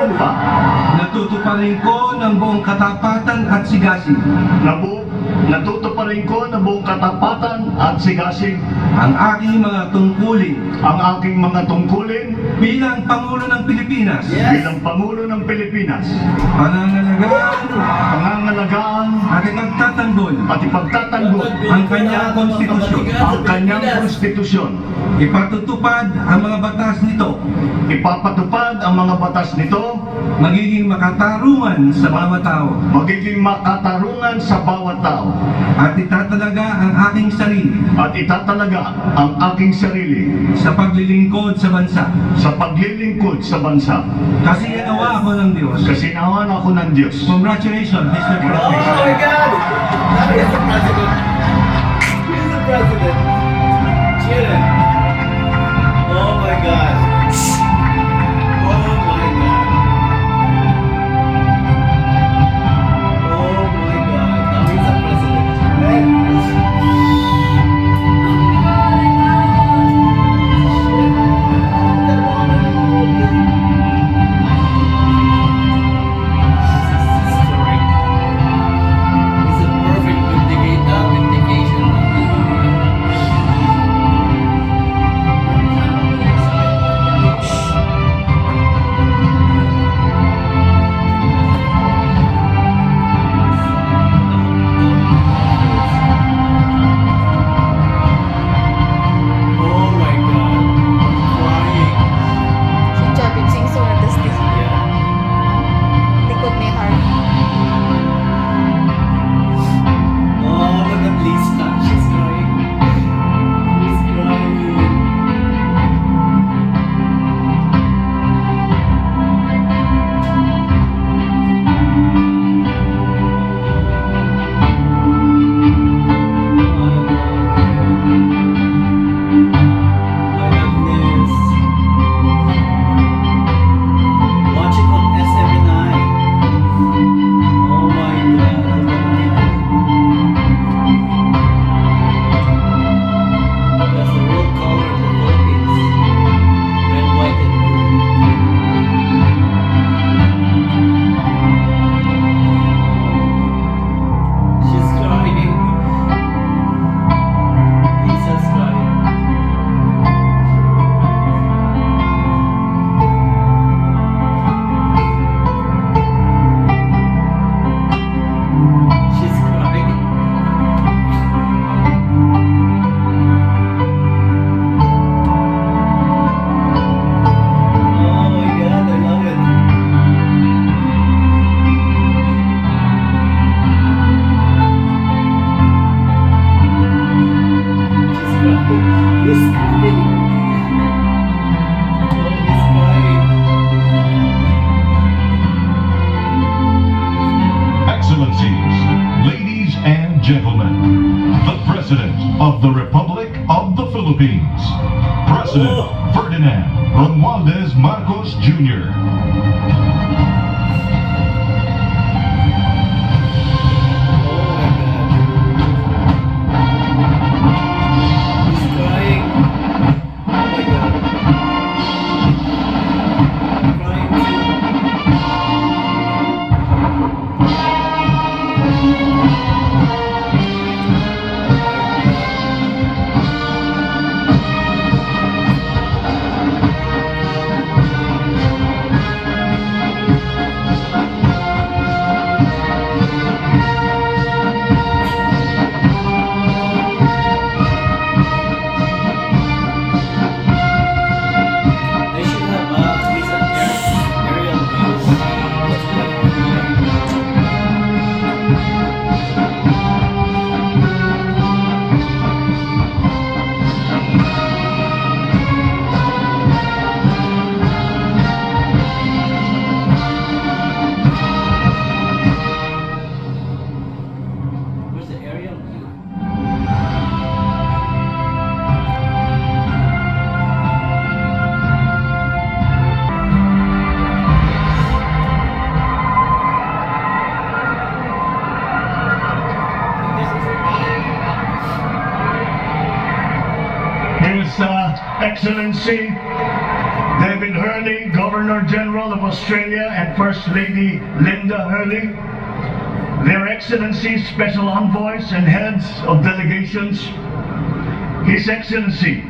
Meron pa. Natutuparin ko ng buong katapatan at sigasig Natutuparin ko ng buong katapatan at sigasig ang aking mga tungkulin ang aking mga tungkulin bilang Pangulo ng Pilipinas, bilang Pangulo ng Pilipinas, pangangalagaan at ipagtatanggol ang kanyang konstitusyon, ipatutupad ang mga batas nito, ipapatupad ang mga batas nito, magiging makatarungan sa bawat tao, at itatalaga ang aking sarili sa paglilingkod sa bansa. Kasi ginawa ako ng Diyos. Congratulations, Mr. President. Oh my God! That is the president. He's the president. Chilling. Oh my God. Oh my God. Oh my God. Now he's the president. Excellencies, ladies and gentlemen, the President of the Republic of the Philippines, President Ferdinand Romualdez Marcos Jr. Excellency, the Kevin Hurley, Governor General of Australia, and First Lady Linda Hurley, Their Excellencies, Special Envoys, and Heads of Delegations, His Excellency,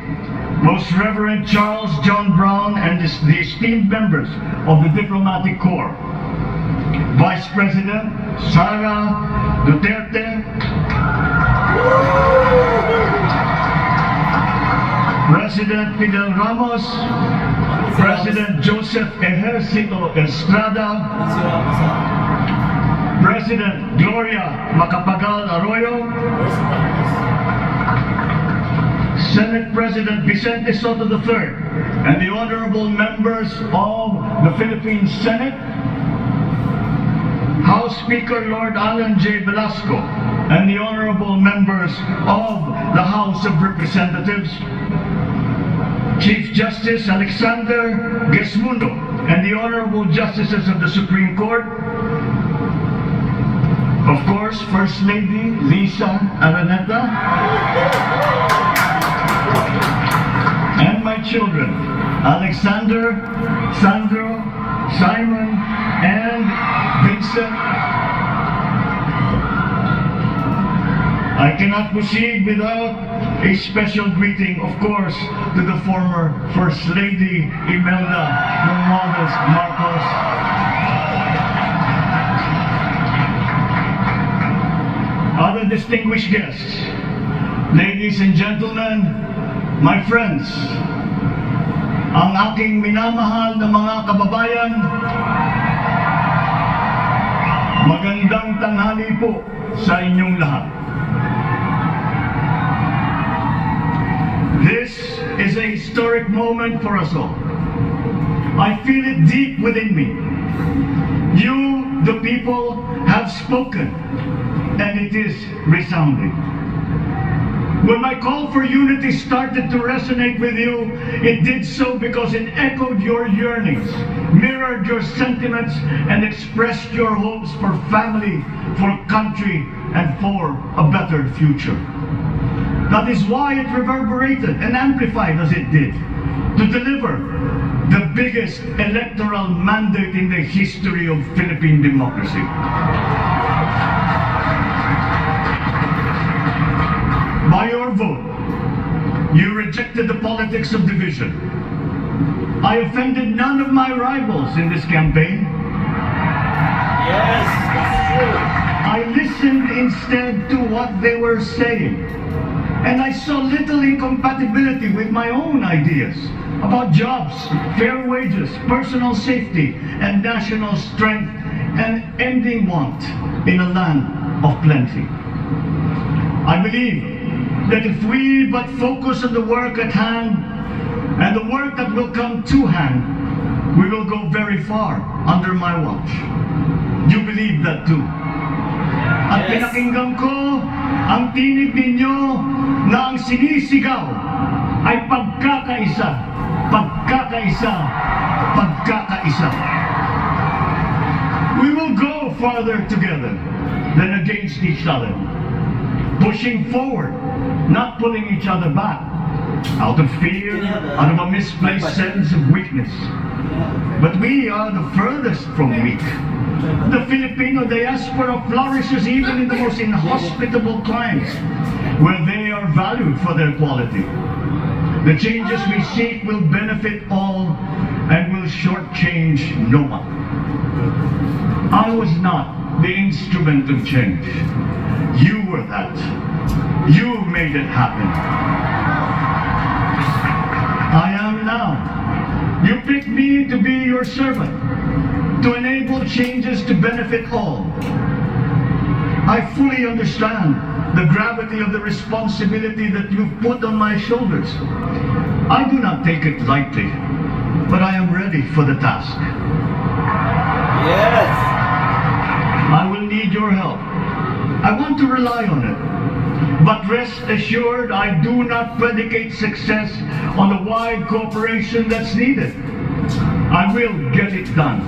Most Reverend Charles John Brown, and the esteemed members of the Diplomatic Corps, Vice President Sara Duterte, President Fidel Ramos, President Joseph Ejercito Estrada, President Gloria Macapagal Arroyo, Senate President Vicente Soto III, and the honorable members of the Philippine Senate, House Speaker Lord Alan J. Velasco, and the honorable members of the House of Representatives, Chief Justice Alexander Gesmundo, and the honorable justices of the Supreme Court, of course, First Lady Lisa Araneta, and my children, Alexander, Sandro, Simon, and Vincent. I cannot proceed without a special greeting, of course, to the former First Lady Imelda Romualdez Marcos. Other distinguished guests, ladies and gentlemen, my friends, ang aking minamahal na mga kababayan, magandang tanghali po sa inyong lahat. This is a historic moment for us all. I feel it deep within me. You, the people, have spoken, and it is resounding. When my call for unity started to resonate with you, it did so because it echoed your yearnings, mirrored your sentiments, and expressed your hopes for family, for country, and for a better future. That is why it reverberated and amplified as it did, to deliver the biggest electoral mandate in the history of Philippine democracy. By your vote, you rejected the politics of division. I offended none of my rivals in this campaign. Yes, that's true. I listened instead to what they were saying. And I saw little incompatibility with my own ideas about jobs, fair wages, personal safety, and national strength, and ending want in a land of plenty. I believe that if we but focus on the work at hand and the work that will come to hand, we will go very far under my watch. You believe that too. At Yes. pinakinggan ko ang tinig ninyo na ang sinisigaw ay pagkakaisa, pagkakaisa, pagkakaisa. We will go farther together than against each other, pushing forward, not pulling each other back, out of fear, out of a misplaced sense of weakness. But we are the furthest from weak. The Filipino diaspora flourishes even in the most inhospitable climes, where they are valued for their quality. The changes we seek will benefit all and will shortchange no one. I was not the instrument of change. You were that. You made it happen. I am now. You picked me to be your servant, to enable changes to benefit all. I fully understand the gravity of the responsibility that you've put on my shoulders. I do not take it lightly, but I am ready for the task. Yes. I will need your help. I want to rely on it. But rest assured, I do not predicate success on the wide cooperation that's needed. I will get it done.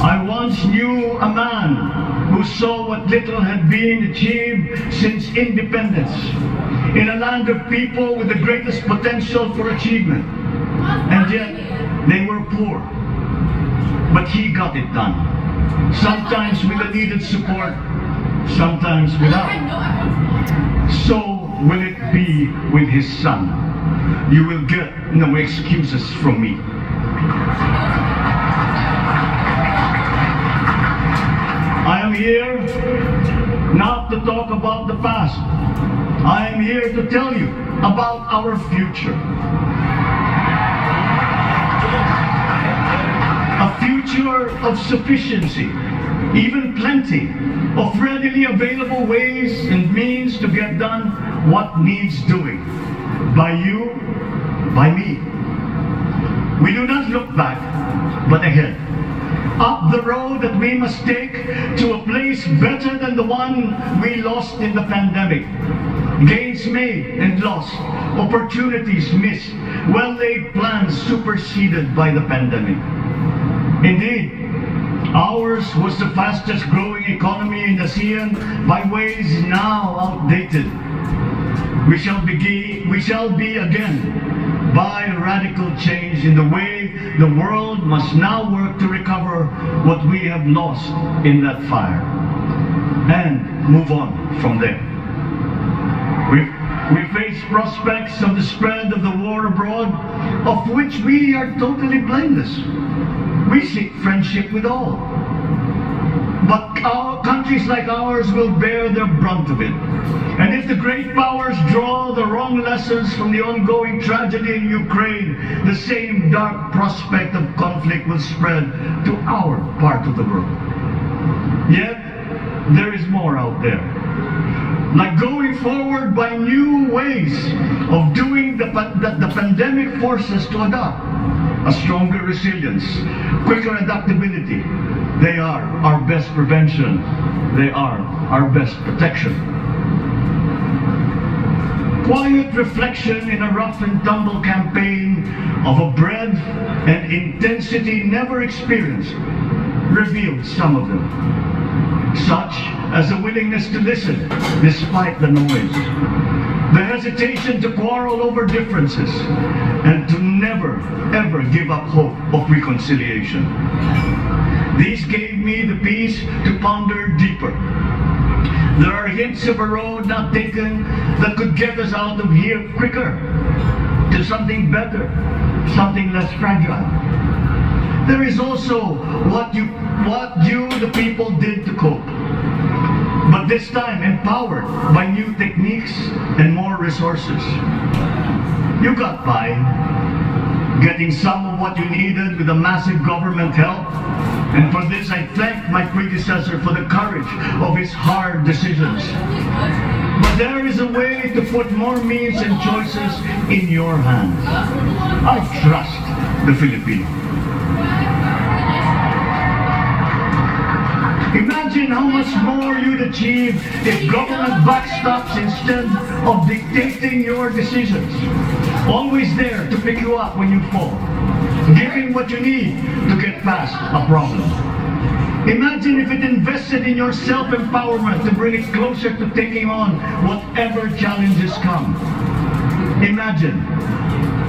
I once knew a man who saw what little had been achieved since independence in a land of people with the greatest potential for achievement. And yet, they were poor. But he got it done. Sometimes with the needed support, sometimes without. So will it be with his son. You will get no excuses from me. I am here not to talk about the past. I am here to tell you about our future. A future of sufficiency, even plenty, of readily available ways and means to get done what needs doing. By you, by me. We do not look back, but ahead. Up the road that we must take to a place better than the one we lost in the pandemic. Gains made and lost, opportunities missed, well-laid plans superseded by the pandemic. Indeed, ours was the fastest growing economy in ASEAN by ways now outdated. We shall be again by a radical change in the way the world must now work to recover what we have lost in that fire and move on from there. We face prospects of the spread of the war abroad, of which we are totally blameless. We seek friendship with all. But countries like ours will bear the brunt of it. And if the great powers draw the wrong lessons from the ongoing tragedy in Ukraine, the same dark prospect of conflict will spread to our part of the world. Yet, there is more out there. Like going forward by new ways of doing that the pandemic forces to adopt. A stronger resilience, quicker adaptability. They are our best prevention. They are our best protection. Quiet reflection in a rough and tumble campaign of a breadth and intensity never experienced revealed some of them. Such as the willingness to listen despite the noise, the hesitation to quarrel over differences, and to never ever give up hope of reconciliation. These gave me the peace to ponder deeper. There are hints of a road not taken that could get us out of here quicker to something better, something less fragile. There is also what you, the people, did to cope. But this time empowered by new techniques and more resources. You got by, getting some of what you needed with a massive government help. And for this I thank my predecessor for the courage of his hard decisions. But there is a way to put more means and choices in your hands. I trust the Filipino. Imagine how much more you'd achieve if government backstops instead of dictating your decisions. Always there to pick you up when you fall. Giving what you need to get past a problem. Imagine if it invested in your self-empowerment to bring it closer to taking on whatever challenges come. Imagine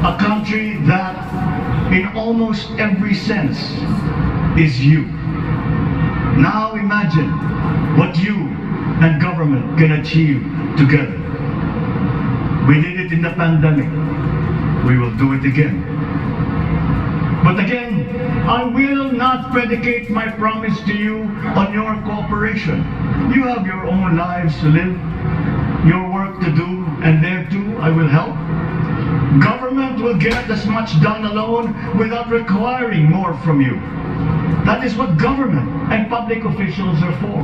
a country that, in almost every sense, is you. Now imagine what you and government can achieve together. We did it in the pandemic. We will do it again. But again, I will not predicate my promise to you on your cooperation. You have your own lives to live, your work to do, and there too I will help. Government will get as much done alone without requiring more from you. That is what government and public officials are for.